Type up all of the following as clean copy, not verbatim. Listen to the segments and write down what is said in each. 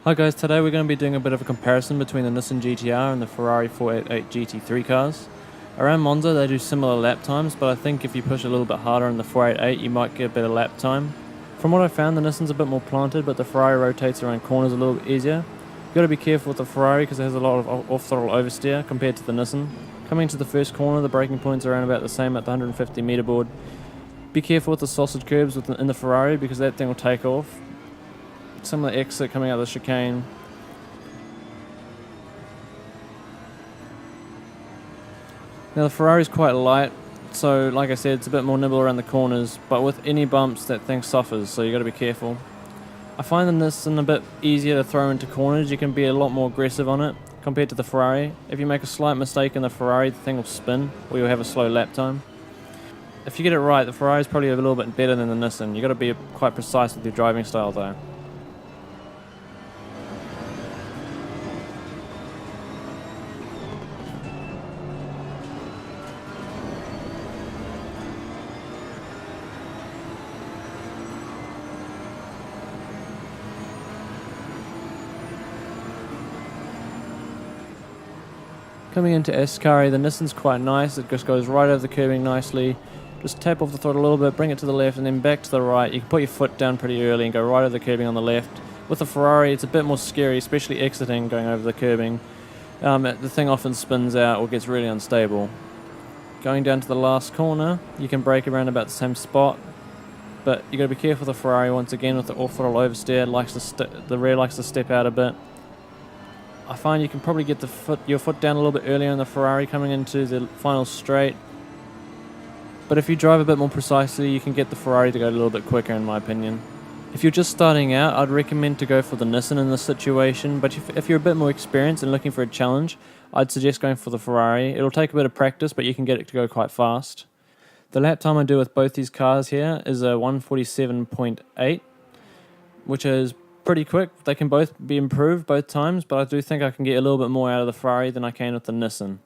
Hi guys, today we're going to be doing a bit of a comparison between the Nissan GTR and the Ferrari 488 GT3 cars. Around Monza they do similar lap times, but I think if you push a little bit harder in the 488 you might get a better lap time. From what I found, the Nissan's a bit more planted, but the Ferrari rotates around corners a little bit easier. You've got to be careful with the Ferrari because it has a lot of off-throttle oversteer compared to the Nissan. Coming to the first corner, the braking points are around about the same at the 150 meter board. Be careful with the sausage curbs in the Ferrari because that thing will take off. Similar exit coming out of the chicane. Now the Ferrari's quite light, so like I said, it's a bit more nimble around the corners, but with any bumps that thing suffers, so you got to be careful. I find the Nissan a bit easier to throw into corners. You can be a lot more aggressive on it compared to the Ferrari. If you make a slight mistake in the Ferrari, the thing will spin, or you'll have a slow lap time. If you get it right, the Ferrari is probably a little bit better than the Nissan. You got to be quite precise with your driving style though. Coming into Ascari, the Nissan's quite nice. It just goes right over the curbing nicely. Just tap off the throttle a little bit, bring it to the left, and then back to the right. You can put your foot down pretty early and go right over the curbing on the left. With the Ferrari, it's a bit more scary, especially exiting, going over the curbing. The thing often spins out or gets really unstable. Going down to the last corner, you can brake around about the same spot, but you got to be careful with the Ferrari once again with the off-throttle oversteer. The rear likes to step out a bit. I find you can probably get your foot down a little bit earlier in the Ferrari coming into the final straight. But if you drive a bit more precisely, you can get the Ferrari to go a little bit quicker in my opinion. If you're just starting out, I'd recommend to go for the Nissan in this situation, but if you're a bit more experienced and looking for a challenge, I'd suggest going for the Ferrari. It'll take a bit of practice, but you can get it to go quite fast. The lap time I do with both these cars here is a 147.8, which is pretty quick. They can both be improved both times, but I do think I can get a little bit more out of the Ferrari than I can with the Nissan.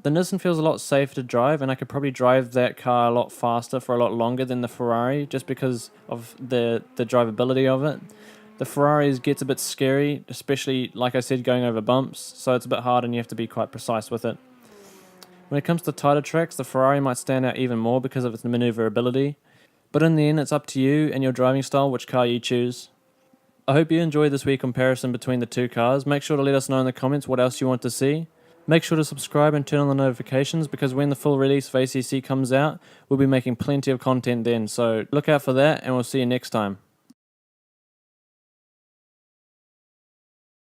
The Nissan feels a lot safer to drive, and I could probably drive that car a lot faster for a lot longer than the Ferrari just because of the drivability of it. The Ferrari gets a bit scary, especially, like I said, going over bumps, so it's a bit hard and you have to be quite precise with it. When it comes to tighter tracks, the Ferrari might stand out even more because of its maneuverability, but in the end it's up to you and your driving style which car you choose. I hope you enjoyed this week comparison between the two cars. Make sure to let us know in the comments what else you want to see. Make sure to subscribe and turn on the notifications because when the full release of ACC comes out, we'll be making plenty of content then. So look out for that and we'll see you next time.